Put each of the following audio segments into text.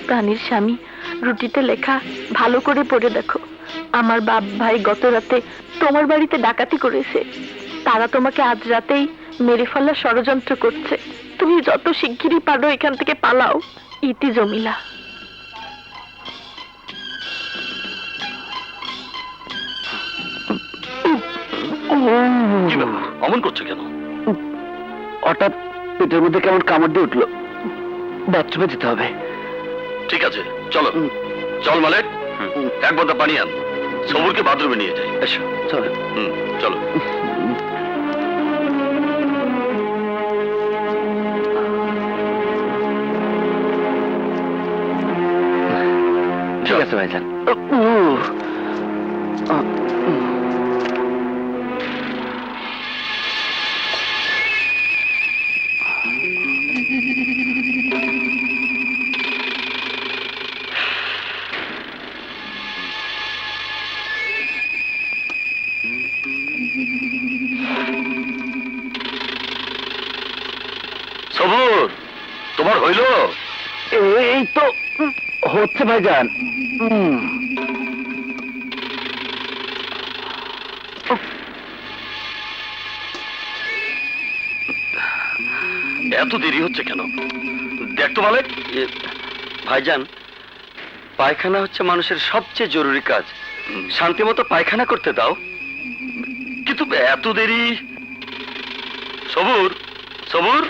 প্রাণীর স্বামী, রুটিতে লেখা ভালো করে পড়ে দেখো। আমার বাপ ভাই গত রাতে তোমার বাড়িতে ডাকাতি করেছে। তারা তোমাকে আজ রাতেই মেরে ফেলার ষড়যন্ত্র করছে। তুমি যত শিগগিরই পারো এখান থেকে পালাও। ইতি জমিলা। অমন করছো কেন? হঠাৎ পেটের মধ্যে কেমন কামড় দিয়ে উঠলো, বাথরুমে যেতে হবে। ঠিক আছে, চলো। চল মালিক, এক বোতল পানি আন, সবুরকে বাথরুমে নিয়ে যাই। এসো, চলো। চলো। ঠিক আছে ভাইজান। সবুর, তোমার হইল? এই তো হচ্ছে ভাইজান। এত দেরি হচ্ছে কেন? দেখতো মালিক। ভাইজান, পায়খানা হচ্ছে মানুষের সবচেয়ে জরুরি কাজ। শান্তি মতো পায়খানা করতে দাও। কিন্তু এত দেরি। সবুর, সবুর,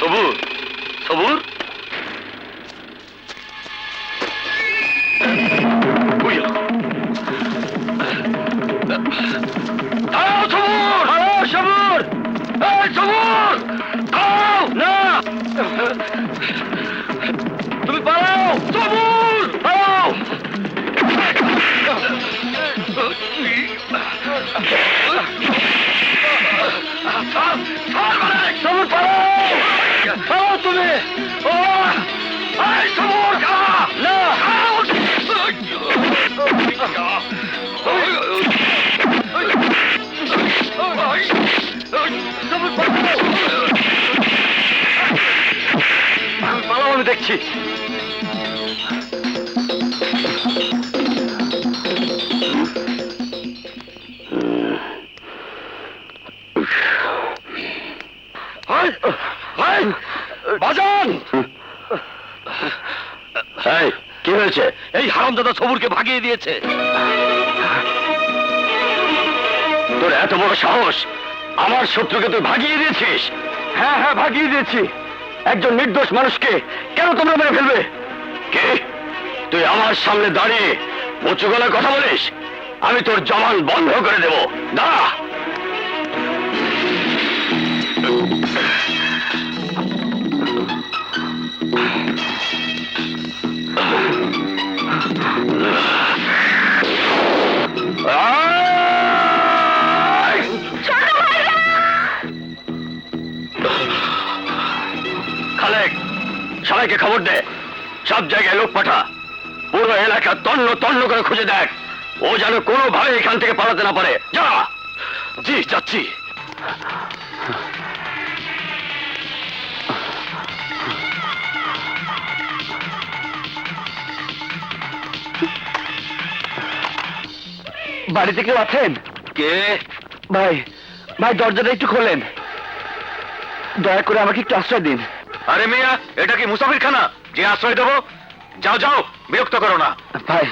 সবুর, সবুর। সবুর, সবুর, না, তুমি পালাও। সবুর, পালাও। সবুর, পালাও। পালাও তুমি। সবুর, না। পালাও, আমি দেখছি। বাজান, কি হয়েছে? এই হারামজাদা সবুরকে ভাগিয়ে দিয়েছে। তোর এত বড় সাহস, আমার শত্রুকে তুই ভাগিয়ে দিয়েছিস? হ্যাঁ হ্যাঁ, ভাগিয়ে দিয়েছি। একজন নির্দোষ মানুষকে কেন তোমরা মেরে ফেলবে? কে তুই আমার সামনে দাঁড়িয়ে উঁচু গলায় কথা বলিস? আমি তোর জবান বন্ধ করে দেব। দাঁড়া। খালেক, সবাইকে খবর দে, সব জায়গায় লোক পাঠা, পুরো এলাকা তন্ন তন্ন করে খুঁজে দেখ, ও যেন কোনোভাবে এখান থেকে পালাতে না পারে। যা। জি, যাচ্ছি। বাড়িতে কেউ আছেন? কে? ভাই, ভাই দরজাটা একটু খোলেন, দয়া করে আমাকে একটু আশ্রয় দিন। আরে মিয়া, এটা কি মুসাফিরখানা যে আশ্রয় দেবো? যাও যাও, বিরক্ত করো না। ভাই,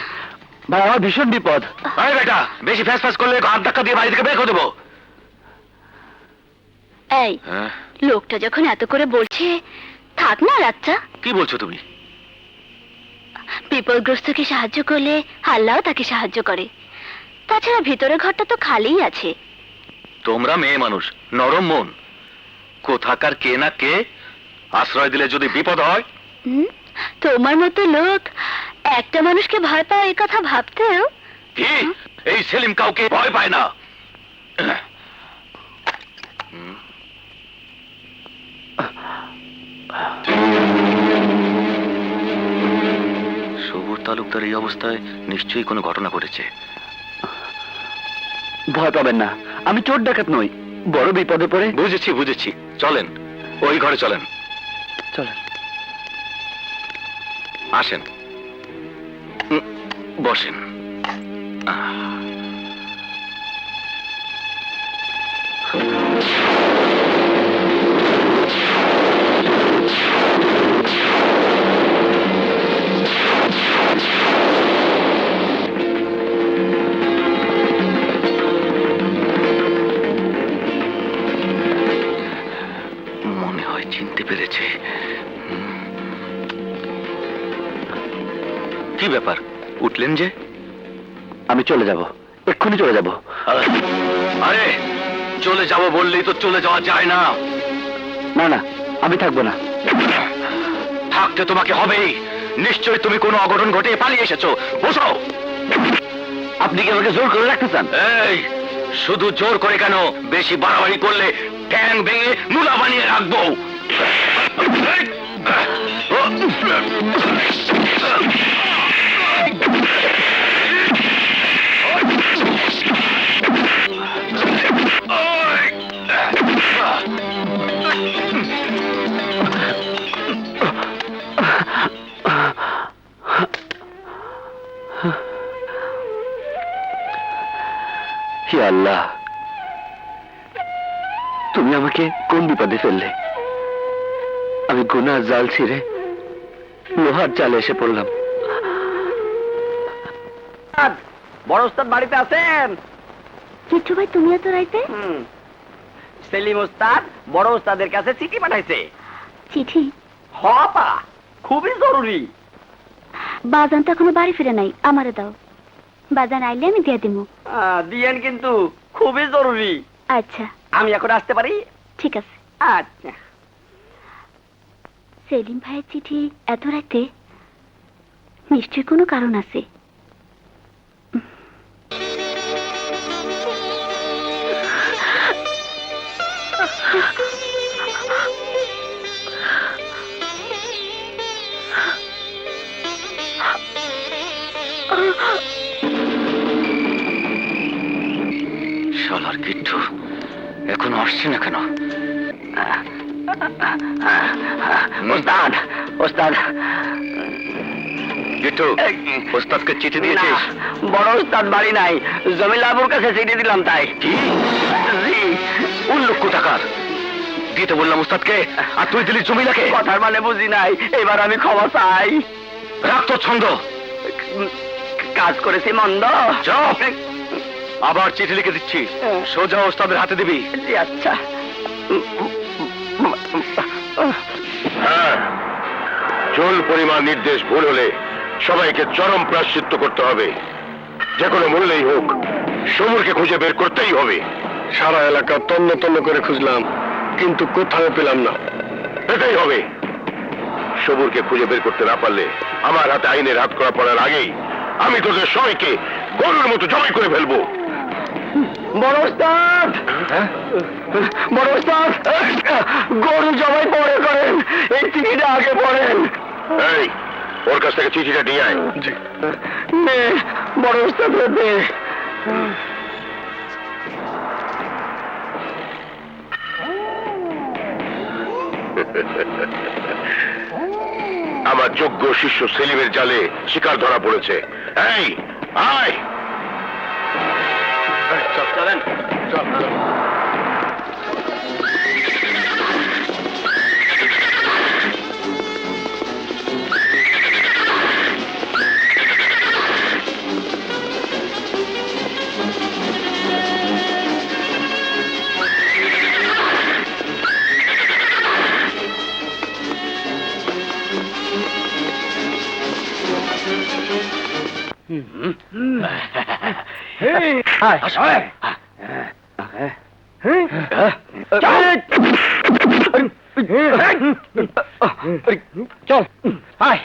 ভাই আমার ভীষণ বিপদ। আরে বেটা, বেশি ফ্যাস ফ্যাস করলে হাত ধাক্কা দিয়ে বাড়ি থেকে বের করে দেবো। এই লোকটা যখন এত করে বলছে, থাক না রাতটা। কি বলছো তুমি? বিপদগ্রস্তকে সাহায্য করলে আল্লাহও তাকে সাহায্য করে। তাছাড়া ভিতরের ঘরটা তো খালিই আছে। তোমরা মেয়ে মানুষ, নরম মন, কোথাকার কে না কে আশ্রয় দিলে যদি বিপদ হয়। তোমার মতো লোক একটা মানুষকে ভয় পায় এই কথা ভাবতেও। কি? এই সেলিম কাউকে ভয় পায় না। সবুর তালুকদার এই অবস্থায় নিশ্চয়ই কোনো ঘটনা ঘটেছে। ভয় পাবেন না, আমি চোর ডাকাত নই। বড় বিপদে পড়ে। বুঝেছি বুঝেছি, চলেন ওই ঘরে চলেন। চলেন। আসেন, বসেন। মনে হয় চিনতে পেরেছে। কি ব্যাপার, উঠলেন যে? আমি চলে যাব, এক্ষুনি চলে যাব। আরে চলে যাব বললেই তো চলে যাওয়া যায় না। না না, আমি থাকবো না। থাকতে তোমাকে হবেই। নিশ্চয়ই তুমি কোনো অঘটন ঘটিয়ে পালিয়ে এসেছো। বসো। আপনি কি আমাকে জোর করে রাখতে চান? এই, শুধু জোর করে কেন, বেশি বাড়াবাড়ি করলে ঠ্যাং ভেঙে মুলা বানিয়ে রাখবো। হে আল্লাহ, তুমি আমাকে কোন বিপদে ফেললে? আমি গুনার জাল ছিঁড়ে লোহার জালে এসে পড়লাম। বড় ওস্তাদ বাড়িতে আছেন? কিচ্ছু ভাই, তুমিও তো রাইতে সেলিম ওস্তাদ বড় ওস্তাদের কাছে চিঠি পাঠাইছে। চিঠি? হপা, খুবই জরুরি। বাজান তো এখনো বাড়ি ফিরে নাই, আমারে দাও। বাজান আইলে আমি দিয়ে দিব। দিয়েন কিন্তু, খুবই জরুরি। আচ্ছা আমি এখন আসতে পারি? ঠিক আছে। আচ্ছা। সেলিম ভাইয়ের চিঠি এত রাতে, নিশ্চয়ই কোনো কারণ আছে। শালার কিট্টু এখনো আসছে না কেন? ওস্তাদ, ওস্তাদ। কিট্টু, ওস্তাদকে চিঠি না, দিয়েছিস? বড় ওস্তাদ বাড়ি নাই, জমিলাবুর কাছে চিঠি দিলাম তাই। কি? জি। 1 লক্ষ টাকার দিতে বললাম ওস্তাদকে, আর তুই দিলি জমিলাকে? কথার মানে বুঝি নাই, এবার আমি ক্ষমা চাই। রাখ তোর ছন্দ। কাজ করেছি মন্দ। চুপ! আবার চিঠি লিখে দিচ্ছি, সোজা ওস্তাদের হাতে দিবি। জি আচ্ছা। হ্যাঁ, চুল পরিমাণ নির্দেশ ভুল হলে সবাইকে চরম প্রায়শ্চিত্ত করতে হবে। যে কোনো মূল্যেই হোক সমুরকে খুঁজে বের করতেই হবে। সারা এলাকা তন্ন তন্ন করে খুঁজলাম, কিন্তু কোথাও পেলাম না। পেতেই হবে। সমুরকে খুঁজে বের করতে না পারলে আমার হাতে আইনের হাত করা পড়ার আগেই আমি তোদের সবাইকে গরুর মতো জবাই করে ফেলবো। বড় ওস্তাদ, বড় ওস্তাদ, গরু জবাই পরে করেন, এই চিঠিটা আগে পড়েন। এই, ওর কাছ থেকে চিঠিটা নিয়ে আয়। নে, বড় ওস্তাদ দে। আমার যোগ্য শিষ্য সেলিমের জালে শিকার ধরা পড়েছে। এই, আয়। চলেন। চল, আয়।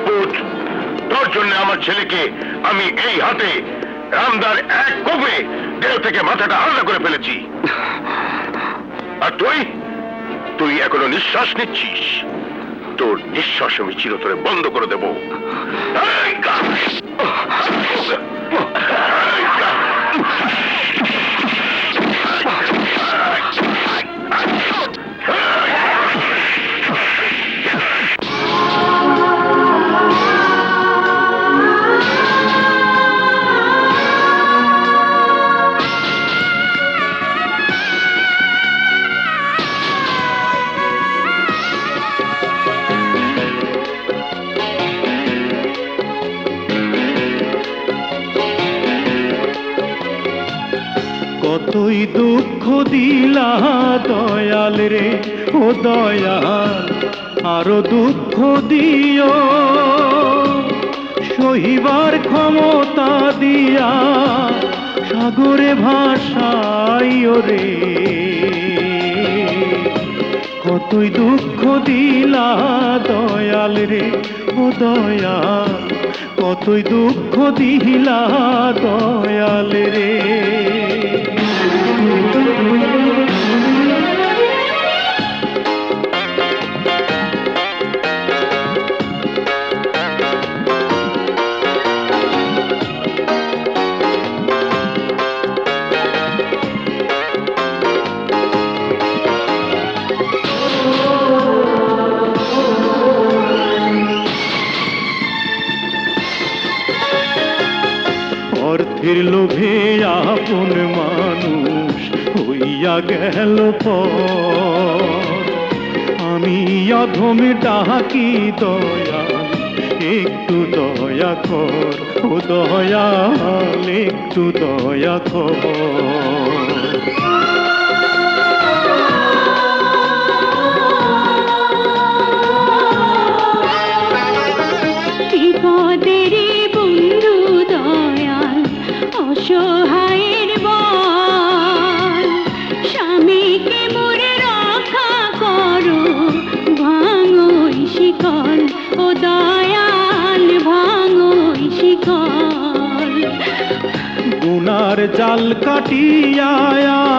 রাজপুত, তোর জন্য আমার ছেলেকে আমি এই হাতে রামদার এক কোপে দেহ থেকে মাথাটা আলাদা করে ফেলেছি। আর তুই তুই এখনো নিঃশ্বাস নিচ্ছিস। তোর নিঃশ্বাস আমি চিরতরে বন্ধ করে দেব। কতই দুঃখ দিলা দয়াল রে, ও দয়াল আরো দুঃখ দিও, সহিবার ক্ষমতা দিয়া সাগরে ভাসাইও রে। কতই দুঃখ দিলা দয়াল রে, ও দয়াল কতই দুঃখ দিলা দয়াল রে। অর্থের লোভে আপন মানুষ হইয়া গেল পর, আমি অধম ডাকি দয়াল একটু দয়া কর, ও দয়াল একটু দয়া কর। বিপদেরই বন্ধু দয়াল, অসহায়ের বল, স্বামীকে মোরে রক্ষা করো, ভাঙো শিকল, ও দয়াল ভাঙো শিকল। গুনার জাল কাটিয়া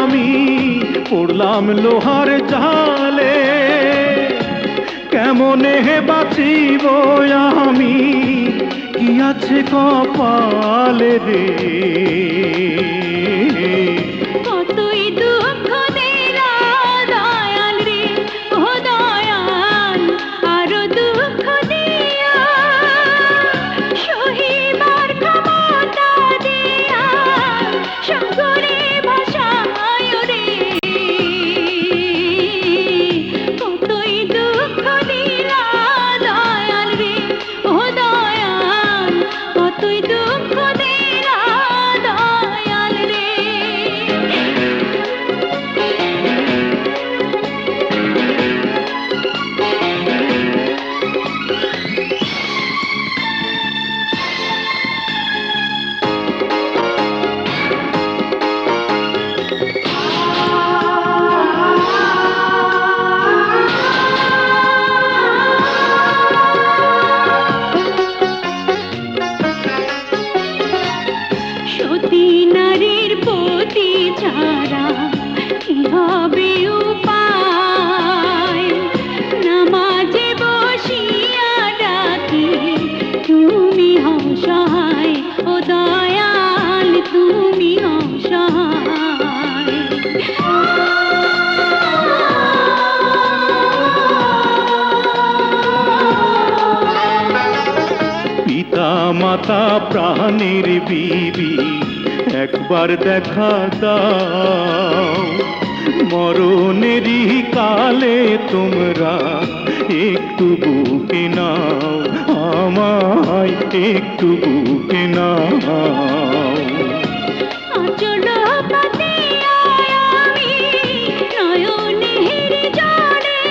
আমি পড়লাম লোহার জালে, কেমনে বাঁচিব আমি, কি আছে কপালে রে। কতই দুঃখ দিলা দয়াল রে, ও দয়াল আরো দুঃখ দিয়া, সহিবার ক্ষমতা দিয়া সাগরে ভাসায় রে। কতই দুঃখ দিলা দয়াল রে, ও দয়াল কতই দুঃখ দিলা দয়াল রে। সতী নারীর পতি ছাড়া কি হবে উপায়, নামাজে বসিয়া ডাকি তুমি হও সহায়, ও দয়াল তুমি হও সহায়। পিতা মাতা প্রাণের বিবি একবার দেখা দাও, মরণেরই কালে তোমরা একটু বুকে নাও, আমায় একটু বুকে নাও। আঁচল পাতিয়া আমি নয়নের জলে,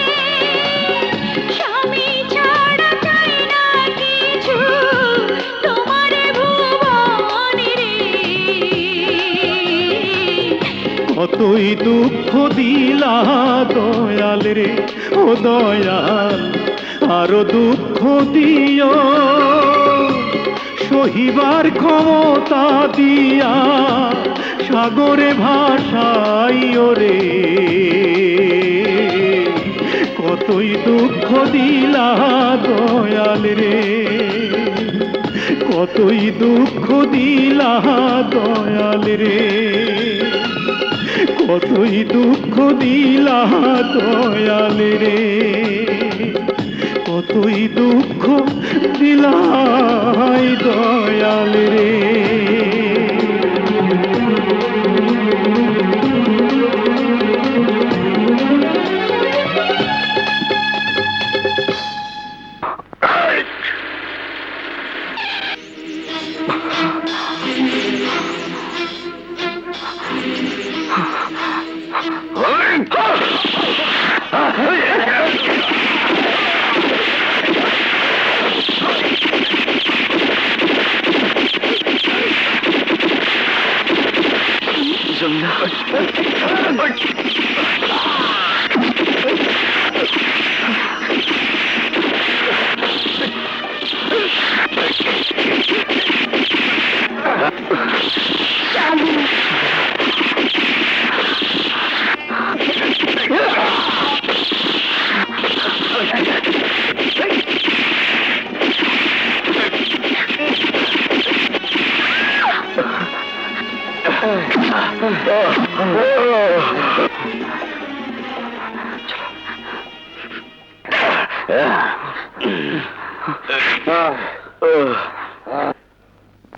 স্বামী ছাড়া চাই না কিছু তোমার ভুবনে রে। কতই দুঃখ দিলা দয়াল রে, ও দয়াল আরো দুঃখ দিও, সহিবার ক্ষমতা দিয়া সাগরে ভাসাইও রে। কতই দুঃখ দিলা দয়াল রে, কতই দুঃখ দিলা দয়াল রে, কতই দুঃখ দিলা দয়াল রে, কতই দুঃখ দিলাই দয়াল রে।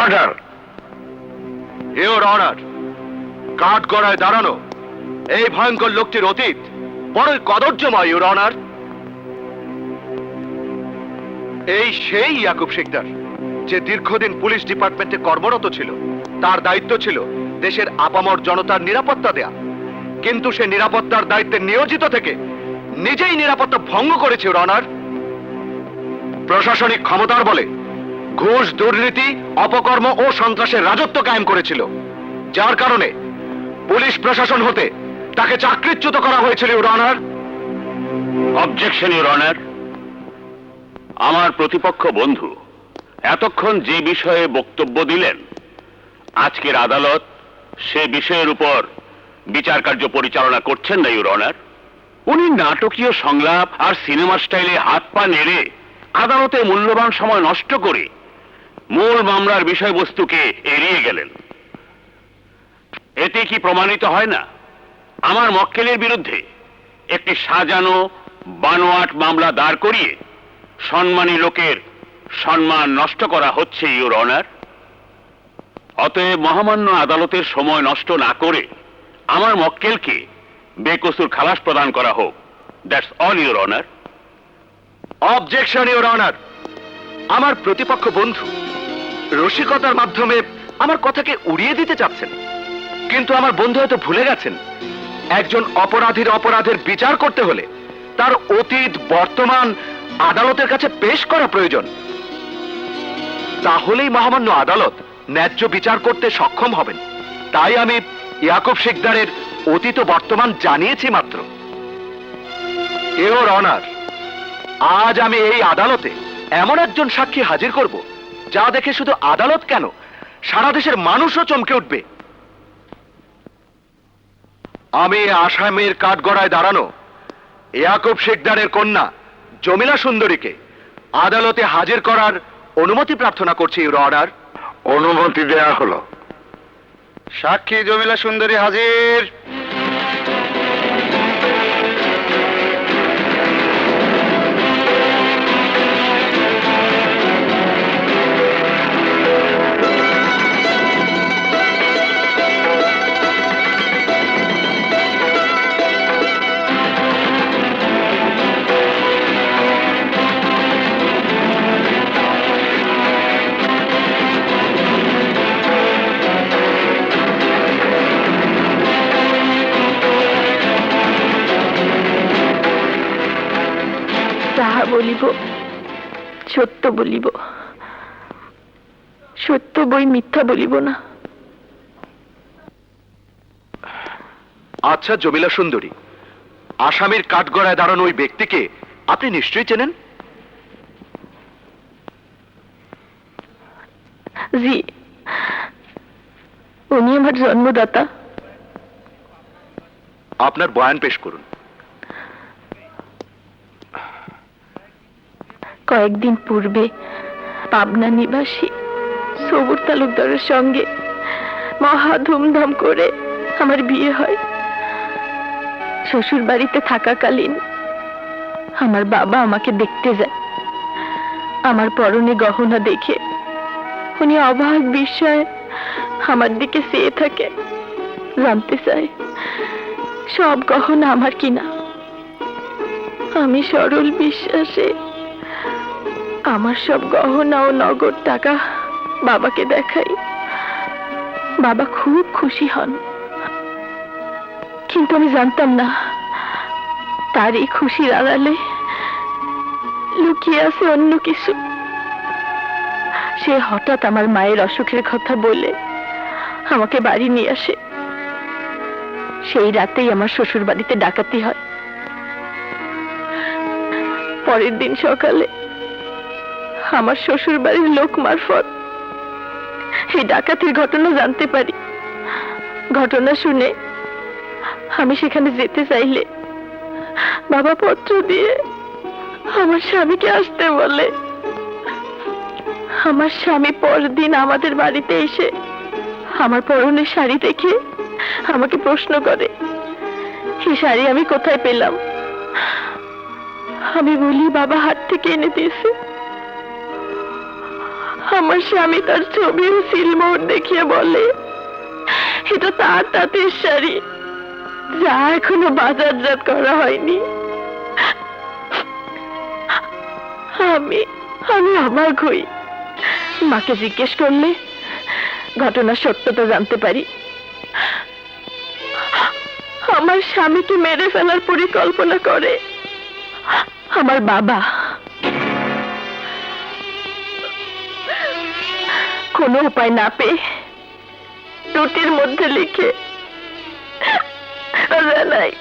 অর্ডার, ইওর অনার, কাঠ গড়ায় দাঁড়ানো এই ভয়ঙ্কর লোকটির অতীত বড়ই কদর্যময়, ইওর অনার। এই সেই ইয়াকুব শিকদার যে দীর্ঘদিন পুলিশ ডিপার্টমেন্টে কর্মরত ছিল। তার দায়িত্ব ছিল দেশের আপামর জনতার নিরাপত্তা দেয়া, কিন্তু সে নিরাপত্তার দায়িত্বে নিয়োজিত থেকে নিজেই নিরাপত্তা ভঙ্গ করেছে, ইওর অনার। প্রশাসনিক ক্ষমতার বলে ঘুষ, দুর্নীতি, অপকর্ম ও সন্ত্রাসের রাজত্ব কায়েম করেছিল, যার কারণে পুলিশ প্রশাসন হতে তাকে চাকরিচ্যুত করা হয়েছিল, your honour. Objection, your honour. আমার প্রতিপক্ষ বন্ধু এতক্ষণ যে বিষয়ে বক্তব্য দিলেন, আজকের আদালত সে বিষয়ের উপর বিচার কার্য পরিচালনা করছেন না, ইওর অনার। উনি নাটকীয় সংলাপ আর সিনেমার স্টাইলে হাত পা নেড়ে আদালতে মূল্যবান সময় নষ্ট করে মূল মামলার বিষয়বস্তুকে এড়িয়ে গেলেন। এতে কি প্রমাণিত হয় না আমার মক্কেলের বিরুদ্ধে একটি সাজানো বানোয়াট মামলা দাঁড় করিয়ে সম্মানী লোকের সম্মান নষ্ট করা হচ্ছে, ইওর অনার? অতএব মহামান্য আদালতের সময় নষ্ট না করে আমার মক্কেলকে বেকসুর খালাস প্রদান করা হোক। That's all, your honour. Objection, your honour. আমার প্রতিপক্ষ বন্ধু রসিকতার মাধ্যমে আমার কথাকে উড়িয়ে দিতে চাচ্ছেন, কিন্তু আমার বন্ধু হয়তো ভুলে গেছেন একজন অপরাধীর অপরাধের বিচার করতে হলে তার অতীত বর্তমান আদালতের কাছে পেশ করা প্রয়োজন। তাহলেই মহামান্য আদালত ন্যায্য বিচার করতে সক্ষম হবেন। তাই আমি ইয়াকুব শিকদারের অতীত বর্তমান জানিয়েছি মাত্র। ইওর অনার, আজ আমি এই আদালতে এমন একজন সাক্ষী হাজির করব যা দেখে শুধু আদালত কেন, সারা দেশের মানুষও চমকে উঠবে। আমি আসামের কাঠগড়ায় দাঁড়ানো ইয়াকুব শিকদারের কন্যা জমিলা সুন্দরীকে আদালতে হাজির করার অনুমতি প্রার্থনা করছি, ইওর অনার। অনুমতি দেয়া হলো। সাক্ষী জমিলা সুন্দরী হাজির। যাহা বলিব সত্য বলিব, সত্য বই মিথ্যা বলিব না। আচ্ছা জমিলা সুন্দরী, আসামের কাঠগড়ায় দাঁড়ানো ওই ব্যক্তিকে আপনি নিশ্চয়ই চেনেন। জি, উনি আমার জন্মদাতা। আপনার বয়ান পেশ করুন। কয়েকদিন পূর্বে পাবনা নিবাসী সবুর তালুকদারের সঙ্গে মহা ধুমধাম করে আমার বিয়ে হয়। শ্বশুর বাড়িতে থাকাকালীন আমার বাবা আমাকে দেখতে যায়। আমার পরনে গহনা দেখে উনি অবাক বিস্ময়ে আমার দিকে চেয়ে থাকে, জানতে চায় সব গহনা আমার কিনা। আমি সরল বিশ্বাসে আমার সব গহনা ও নগদ টাকা বাবাকে দেখাই। বাবা খুব খুশি হন, কিন্তু আমি জানতাম না তার এই খুশির আড়ালে লুকিয়ে আছে অন্য কিছু। সে হঠাৎ আমার মায়ের অসুখের কথা বলে আমাকে বাড়ি নিয়ে আসে। সেই রাতেই আমার শ্বশুর বাড়িতে ডাকাতি হয়। পরের দিন সকালে আমার শ্বশুর বাড়ির লোক মারফত এই ডাকাতির ঘটনা জানতে পারি। ঘটনা শুনে আমি সেখানে যেতে চাইলে বাবা পত্র দিয়ে আমার স্বামীকে আসতে বলে। আমার স্বামী পরদিন আমাদের বাড়িতে এসে আমার পরনের শাড়ি দেখে আমাকে প্রশ্ন করে, এই শাড়ি আমি কোথায় পেলাম? আমি বলি বাবা হাট থেকে এনে দিয়েছে। আমার স্বামী তার ছবি ও সিলমোহর দেখিয়ে বলে, এটা তার তাঁতের শাড়ি, যা এখনো বাজারজাত করা হয়নি। আমি আমি অবাক হই। মাকে জিজ্ঞেস করলে ঘটনার সত্যতা জানতে পারি। আমার স্বামীকে মেরে ফেলার পরিকল্পনা করে আমার বাবা। কোনো উপায় না পেয়ে রুটির মধ্যে লিখে জানাই,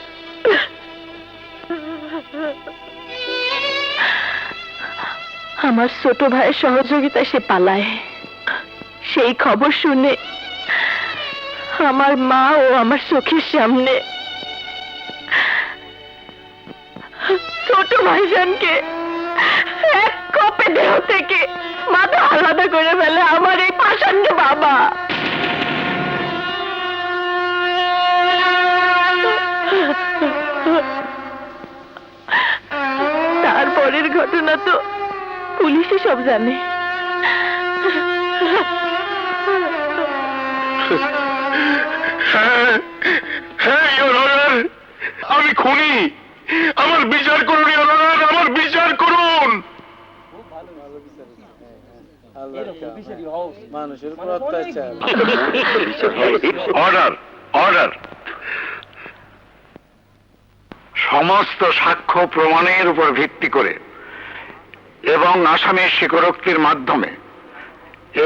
আমার ছোট ভাইয়ের সহযোগিতায় সে পালায়। সেই খবর শুনে আমার মা ও আমার চোখের সামনে ছোট ভাইজানকে এক কপে দেহ থেকে মাথা আলাদা করে ফেলে আমার এই পাষাণ্ড বাবা। তারপরের ঘটনা তো পুলিশই সব জানে। হ্যাঁ হ্যাঁ, ইওর অনার, আমি খুনি। আমার বিচার করুন ইওর অনার, আমার বিচার করুন। মানুষের উপর অত্যাচার। Order order. সমস্ত সাক্ষ্য প্রমাণের উপর ভিত্তি করে এবং আসামির স্বীকারোক্তির মাধ্যমে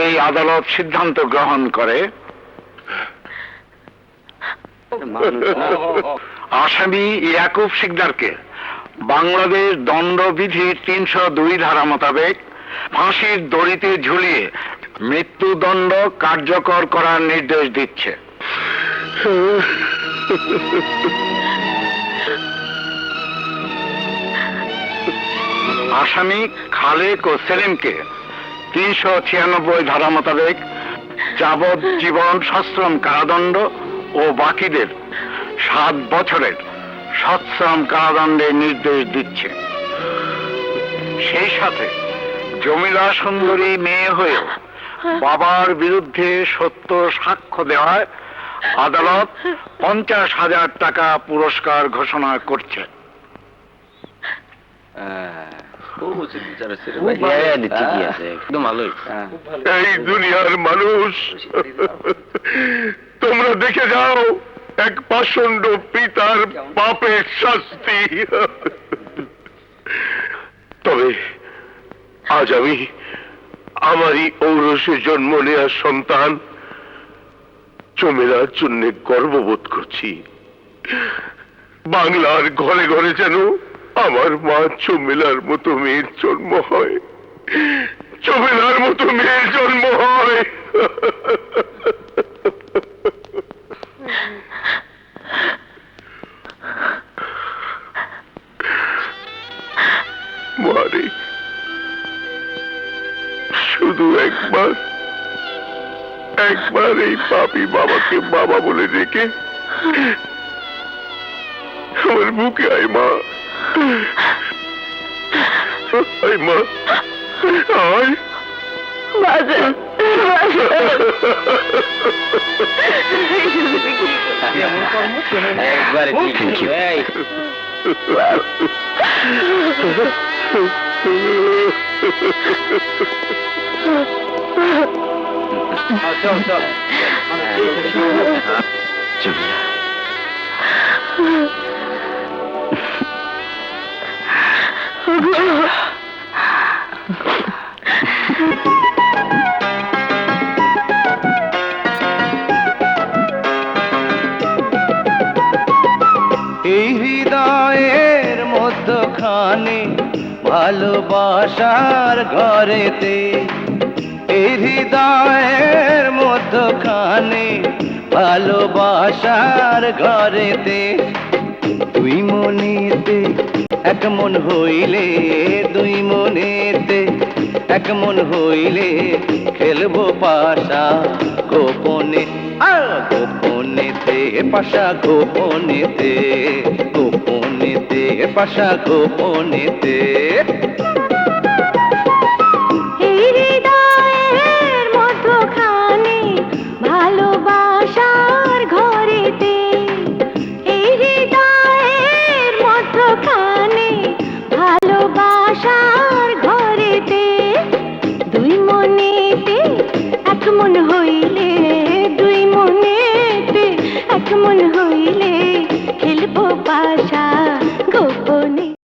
এই আদালত সিদ্ধান্ত গ্রহণ করে আসামি ইয়াকুব শিকদারকে বাংলাদেশ দণ্ডবিধির 302 ধারা মোতাবেক ফাঁসির দড়িতে ঝুলিয়ে মৃত্যুদণ্ড কার্যকর করার নির্দেশ দিচ্ছে। আসামি খালেক ও সেলিমকে 396 ধারা মোতাবেক যাবজ্জীবন সশ্রম কারাদণ্ড ও বাকিদের 7 বছরের সশ্রম কারাদণ্ডের নির্দেশ দিচ্ছে। সেই সাথে জমিলা সুন্দরী মেয়ে হয়েও বাবার বিরুদ্ধে সত্য সাক্ষ্য দেওয়ায় আদালত 50,000 টাকা পুরস্কার ঘোষণা করছে। এই দুনিয়ার মানুষ, তোমরা দেখে যাও এক পাষণ্ড পিতার পাপের শাস্তি। তবে আজ আমি আমারই ঔরসে জন্ম নেওয়ার সন্তান জমিলার জন্য গর্ববোধ করছি। বাংলার ঘরে ঘরে যেন আমার মা জমিলার মতো মেয়ের জন্ম হয়। চমেলার মতো মেয়ের জন্ম হয়। মারে, শুধু একবার এই পাপী বাবাকে বাবা বলে ডেকে আমার বুকে আয় মা, আয় মা, আয়। বাজার একবারে ঠিক। এই, চল চল। এই হৃদয়ের মধ্যখানে ভালোবাসার ঘরেতে, এই হৃদয়ের মধ্যখানে ভালোবাসার ঘরেতে, দুই মনেতে এক মন হইলে, দুই মনেতে এক মন হইলে খেলবো পাশা গোপনে, গোপনেতে পাশা গোপনেতে, গোপনেতে পাশা গোপনেতে। এই হৃদয়ের মধ্যখানে ভালোবাসার ঘরেতে, এই হৃদয়ের মধ্যখানে ভালোবাসার ঘরেতে, দুই মনেতে এক মন হইলে, দুই মনেতে এক মন হইলে খেলবো পাশা